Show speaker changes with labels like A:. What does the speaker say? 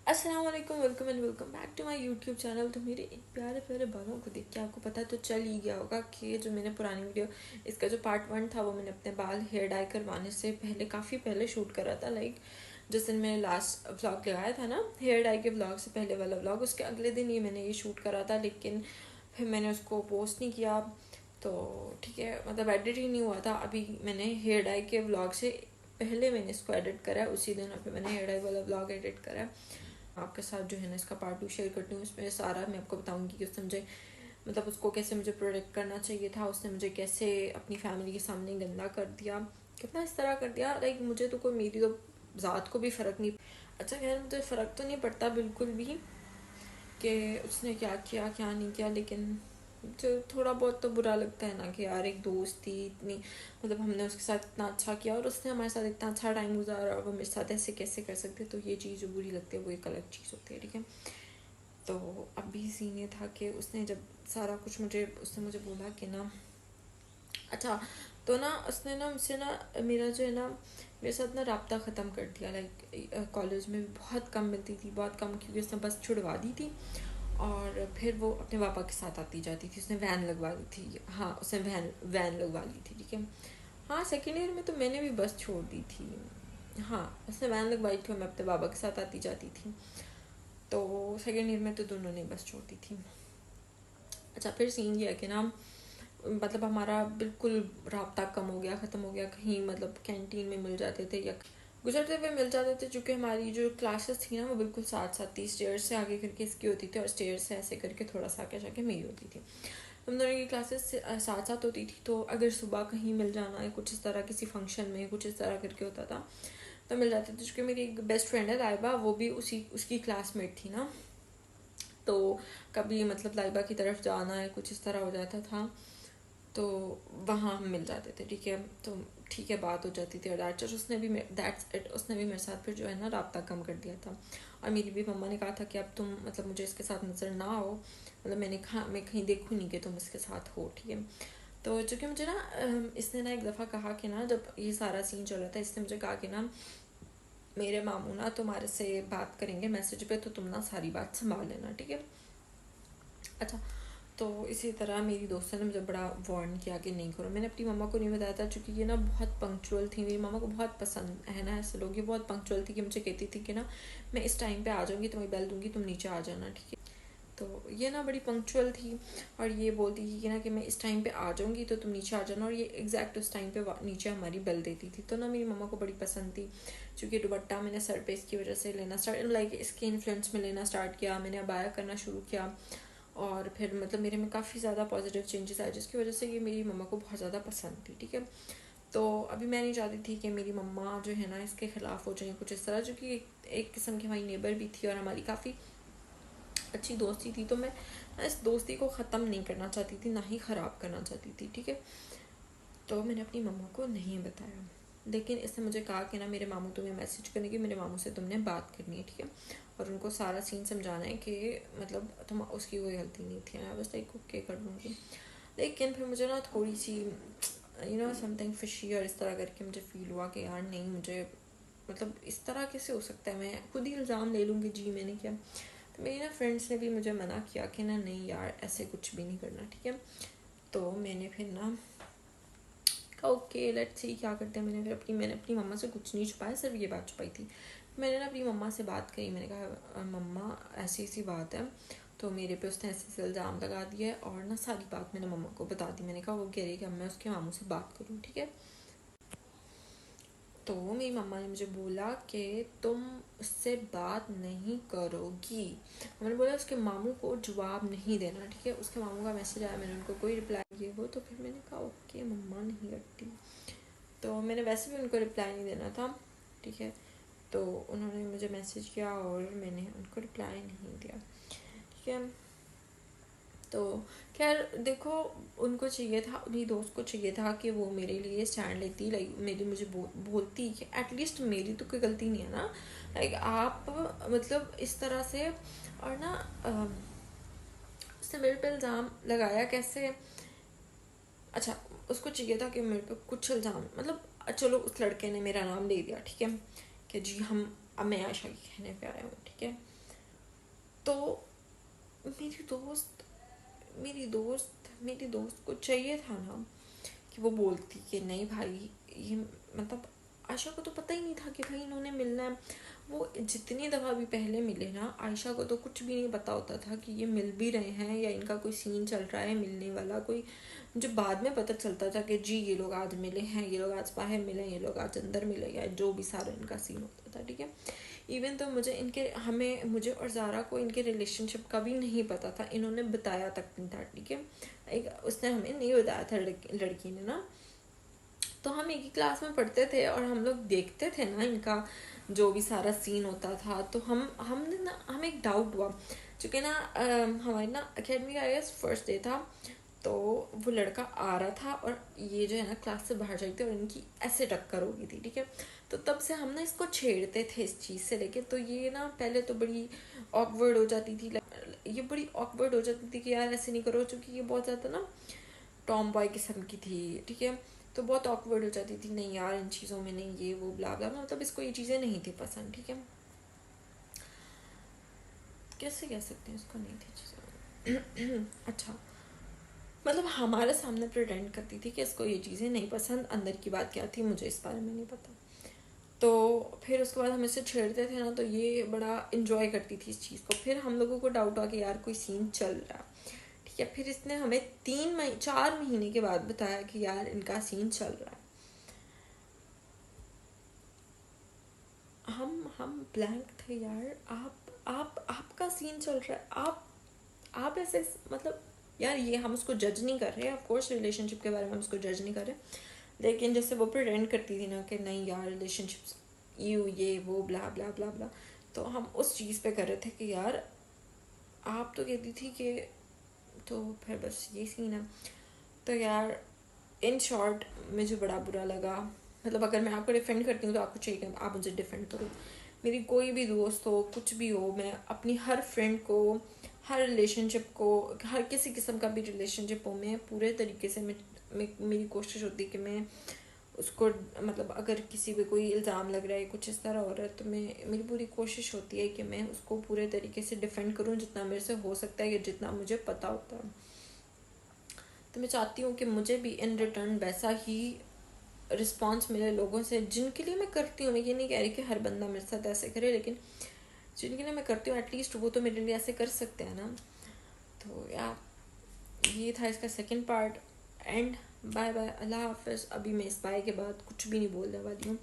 A: अस्सलाम वालेकुम, welcome and welcome back to my YouTube channel. तो मेरे इन प्यारे प्यारे बालों को देख के आपको पता तो चल ही गया होगा कि जो मैंने पुरानी वीडियो, इसका जो पार्ट 1 था वो मैंने अपने बाल हेयर डाई करवाने से पहले काफ़ी पहले शूट करा था। लाइक जिस दिन मैंने लास्ट व्लॉग लगाया था ना, हेयर डाई के व्लॉग से पहले वाला व्लॉग, उसके अगले दिन ही मैंने ये शूट करा था, लेकिन फिर मैंने उसको पोस्ट नहीं किया। तो ठीक है, मतलब एडिट ही नहीं हुआ था। अभी मैंने हेयर डाई के व्लॉग से पहले मैंने इसको एडिट करा है, उसी दिन अभी मैंने हेयर डाई वाला व्लॉग एडिट करा है। आपके साथ जो है ना इसका पार्ट 2 शेयर करती हूँ। इसमें सारा मैं आपको बताऊंगी कि उसने मुझे, मतलब उसको कैसे मुझे प्रोटेक्ट करना चाहिए था, उसने मुझे कैसे अपनी फैमिली के सामने गंदा कर दिया, कितना इस तरह कर दिया। लाइक मुझे तो कोई, मेरी तो ज़ात को भी फ़र्क नहीं। अच्छा खैर, मुझे फ़र्क तो नहीं पड़ता बिल्कुल भी कि उसने क्या किया क्या नहीं किया, लेकिन जो थोड़ा बहुत तो बुरा लगता है ना कि यार एक दोस्त थी इतनी, मतलब हमने उसके साथ इतना अच्छा किया और उसने हमारे साथ इतना अच्छा टाइम गुजारा और वो मेरे साथ ऐसे कैसे कर सकते। तो ये चीज़ जो बुरी लगती है वो एक अलग चीज़ होती है, ठीक है। तो अभी सीन ये था कि उसने जब सारा कुछ मुझे, उसने मुझे बोला कि ना, अच्छा, तो ना उसने ना मुझसे ना, मेरा जो है ना, मेरे साथ ना राब्ता ख़त्म कर दिया। लाइक कॉलेज में भी बहुत कम मिलती थी, बहुत कम, क्योंकि उसने बस छुड़वा दी थी और फिर वो अपने पापा के साथ आती जाती थी। उसने वैन लगवा ली थी, हाँ उसने वैन वैन लगवा ली थी, ठीक है। हाँ, सेकेंड ईयर में तो मैंने भी बस छोड़ दी थी। हाँ, उसने वैन लगवाई थी और मैं अपने बाबा के साथ आती जाती थी। तो सेकेंड ईयर में तो दोनों ने बस छोड़ दी थी। अच्छा, फिर सीन ये है कि ना, मतलब हमारा बिल्कुल राब्ता कम हो गया, ख़त्म हो गया। कहीं मतलब कैंटीन में मिल जाते थे या गुजरते हुए मिल जाते थे, चूँकि हमारी जो क्लासेस थी ना वो बिल्कुल साथ साथ थी। स्टेयर्स से आगे करके इसकी होती थी और स्टेयर्स से ऐसे करके थोड़ा सा आगे जाके मेरी होती थी। हम दोनों की क्लासेस साथ साथ होती थी। तो अगर सुबह कहीं मिल जाना है, कुछ इस तरह किसी फंक्शन में कुछ इस तरह करके होता था, तो मिल जाते थे। चूँकि मेरी एक बेस्ट फ्रेंड है लाइबा, वो भी उसकी क्लासमेट थी ना, तो कभी मतलब लाइबा की तरफ जाना है कुछ इस तरह हो जाता था, तो वहाँ हम मिल जाते थे, ठीक है। तो ठीक है, बात हो जाती थी। और दैट्स इट, उसने भी मेरे साथ फिर जो है ना राब्ता कम कर दिया था। और मेरी भी मम्मा ने कहा था कि अब तुम मतलब मुझे इसके साथ नज़र ना हो, मतलब मैं कहीं देखूँ नहीं कि तुम इसके साथ हो, ठीक है। तो चूँकि मुझे ना इसने ना एक दफ़ा कहा कि ना, जब ये सारा सीन चल रहा था, इसने मुझे कहा कि ना, मेरे मामू ना तुम्हारे से बात करेंगे मैसेज पे, तो तुम ना सारी बात संभाल लेना, ठीक है। अच्छा, तो इसी तरह मेरी दोस्त ने मुझे बड़ा वार्न किया कि नहीं करो। मैंने अपनी मम्मा को नहीं बताया था, चूँकि ये ना बहुत पंक्चुअल थी। मेरी मम्मा को बहुत पसंद है ना ऐसे लोग, ये बहुत पंक्चुअल थी कि मुझे कहती थी कि ना, मैं इस टाइम पे आ जाऊँगी, तुम्हें बेल दूँगी, तुम नीचे आ जाना, ठीक है। तो ये ना बड़ी पंक्चुअल थी और ये बोलती थी कि ना कि मैं इस टाइम पे आ जाऊँगी तो तुम नीचे आ जाना, और ये एग्जैक्ट उस टाइम पे नीचे हमारी बेल देती थी। तो ना मेरी मम्मा को बड़ी पसंद थी। चूँकि दुपट्टा मैंने सर पे इसकी वजह से लेना स्टार्ट, लाइक इसके इन्फ्लुएंस में लेना स्टार्ट किया, मैंने अबाया करना शुरू किया, और फिर मतलब मेरे में काफ़ी ज़्यादा पॉजिटिव चेंजेस आए, जिसकी वजह से ये मेरी मम्मा को बहुत ज़्यादा पसंद थी, ठीक है। तो अभी मैं नहीं चाहती थी कि मेरी मम्मा जो है ना इसके ख़िलाफ़ हो जाए कुछ इस तरह, जो कि एक किस्म की हमारी नेबर भी थी और हमारी काफ़ी अच्छी दोस्ती थी। तो मैं इस दोस्ती को ख़त्म नहीं करना चाहती थी, ना ही ख़राब करना चाहती थी, ठीक है। तो मैंने अपनी मम्मा को नहीं बताया, लेकिन इसने मुझे कहा कि ना, मेरे मामू तुम्हें मैसेज करेंगे, मेरे मामू से तुमने बात करनी है, ठीक है, और उनको सारा सीन समझाना है कि मतलब तुम, उसकी कोई गलती नहीं थी। मैं बस लाइक ओके कर लूँगी। लेकिन फिर मुझे ना थोड़ी सी समथिंग फिशी और इस तरह करके मुझे फील हुआ कि यार नहीं, मुझे मतलब इस तरह कैसे हो सकता है, मैं खुद ही इल्ज़ाम ले लूँगी, जी मैंने किया। तो मेरी ना फ्रेंड्स ने भी मुझे मना किया कि ना नहीं यार, ऐसे कुछ भी नहीं करना, ठीक है। तो मैंने फिर ना ओके लेट्स सी क्या करते हैं। मैंने अपनी मम्मा से कुछ नहीं छुपाया, सिर्फ ये बात छुपाई थी। मैंने ना अपनी मम्मा से बात करी, मैंने कहा मम्मा ऐसी ऐसी बात है, तो मेरे पे उसने ऐसे ऐसे इल्ज़ाम लगा दिया है, और ना सारी बात मैंने मम्मा को बता दी। मैंने कहा, वो कह रही है कि अब मैं उसके मामू से बात करूँ, ठीक है। तो मेरी मम्मा ने मुझे बोला कि तुम उससे बात नहीं करोगी। मैंने बोला उसके मामू को जवाब नहीं देना, ठीक है। उसके मामू का मैसेज आया, मैंने उनको कोई रिप्लाई किया वो, तो फिर मैंने कहा ओके मम्मा नहीं करती। तो मैंने वैसे भी उनको रिप्लाई नहीं देना था, ठीक है। तो उन्होंने मुझे मैसेज किया और मैंने उनको रिप्लाई नहीं दिया, ठीक है। तो खैर देखो, उनको चाहिए था, उन्हीं दोस्त को चाहिए था कि वो मेरे लिए स्टैंड लेती, लाइक मेरी मुझे बोलती कि एटलीस्ट मेरी तो कोई गलती नहीं है ना, लाइक आप मतलब इस तरह से। और ना उसने मेरे पे इल्ज़ाम लगाया कैसे। अच्छा, उसको चाहिए था कि मेरे पे कुछ इल्ज़ाम, मतलब चलो उस लड़के ने मेरा नाम ले दिया, ठीक है, कि जी हम, अब मैं आयशा के कहने पे आया हूँ, ठीक है। तो मेरी दोस्त को चाहिए था ना कि वो बोलती कि नहीं भाई, ये मतलब आयशा को तो पता ही नहीं था कि भाई इन्होंने मिलना है। वो जितनी दफ़ा भी पहले मिले ना, आयशा को तो कुछ भी नहीं पता होता था कि ये मिल भी रहे हैं या इनका कोई सीन चल रहा है मिलने वाला कोई। मुझे बाद में पता चलता था कि जी ये लोग आज मिले हैं, ये लोग आज बाहर मिले, ये लोग आज अंदर मिले, या जो भी सारा इनका सीन होता था, ठीक है। इवन तो मुझे और ज़ारा को इनके रिलेशनशिप का भी नहीं पता था, इन्होंने बताया तक नहीं था, ठीक है। उसने हमें नहीं बताया था, लड़की ने ना। तो हम एक ही क्लास में पढ़ते थे और हम लोग देखते थे ना इनका जो भी सारा सीन होता था। तो हमने ना, हमें एक डाउट हुआ, चूँकि ना हमारी ना अकेडमी का आई फर्स्ट डे था। तो वो लड़का आ रहा था और ये जो है ना क्लास से बाहर जाते और इनकी ऐसे टक्कर हो गई थी, ठीक है। तो तब से हम ना इसको छेड़ते थे इस चीज़ से लेके। तो ये ना पहले तो बड़ी ऑकवर्ड हो जाती थी, ये बड़ी ऑकवर्ड हो जाती थी कि यार ऐसे नहीं करो, क्योंकि ये बहुत ज़्यादा ना टॉम बॉय किस्म की थी, ठीक है। तो बहुत ऑकवर्ड हो जाती थी, नहीं यार इन चीज़ों में नहीं, ये वो ब्ला ब्ला, मतलब इसको ये चीज़ें नहीं थी पसंद, ठीक है। कैसे कह सकते हैं इसको नहीं थी चीज़ें अच्छा, मतलब हमारे सामने प्रिटेंड करती थी कि इसको ये चीज़ें नहीं पसंद। अंदर की बात क्या थी मुझे इस बारे में नहीं पता। तो फिर उसके बाद हम इससे छेड़ते थे ना, तो ये बड़ा इन्जॉय करती थी इस चीज़ को। फिर हम लोगों को डाउट हुआ कि यार कोई सीन चल रहा, ठीक है। फिर इसने हमें 4 महीने के बाद बताया कि यार इनका सीन चल रहा है। हम ब्लैंक थे यार। आपका सीन चल रहा है, आप ऐसे, मतलब यार ये हम उसको जज नहीं कर रहे, ऑफ कोर्स रिलेशनशिप के बारे में हम उसको जज नहीं कर रहे, लेकिन जैसे वो प्रिटेंड करती थी ना कि नहीं यार रिलेशनशिप्स ये वो ब्ला ब्ला ब्ला ब्ला, तो हम उस चीज़ पे कर रहे थे कि यार आप तो कहती थी कि, तो फिर बस ये सीन है। तो यार इन शॉर्ट मुझे बड़ा बुरा लगा। मतलब अगर मैं आपको डिफेंड करती हूँ तो आपको चाहिए कि आप मुझे डिफेंड करो। मेरी कोई भी दोस्त हो, कुछ भी हो, मैं अपनी हर फ्रेंड को, हर रिलेशनशिप को, हर किसी किस्म का भी रिलेशनशिप हो, मैं पूरे तरीके से मेरी कोशिश होती है कि मैं उसको, मतलब अगर किसी पे कोई इल्ज़ाम लग रहा है कुछ इस तरह हो रहा है, तो मेरी पूरी कोशिश होती है कि मैं उसको पूरे तरीके से डिफेंड करूँ जितना मेरे से हो सकता है, या जितना मुझे पता होता है। तो मैं चाहती हूँ कि मुझे भी इन रिटर्न वैसा ही रिस्पॉन्स मिले लोगों से जिनके लिए मैं करती हूँ। मैं ये नहीं कह रही कि हर बंदा मेरे साथ ऐसे करे, लेकिन जिनके लिए मैं करती हूँ एटलीस्ट वो तो मेरे लिए ऐसे कर सकते हैं ना। तो यार ये था इसका second part. And bye bye, अल्लाह हाफिज़। अभी मैं इस बाय के बाद कुछ भी नहीं बोलने वाली हूँ।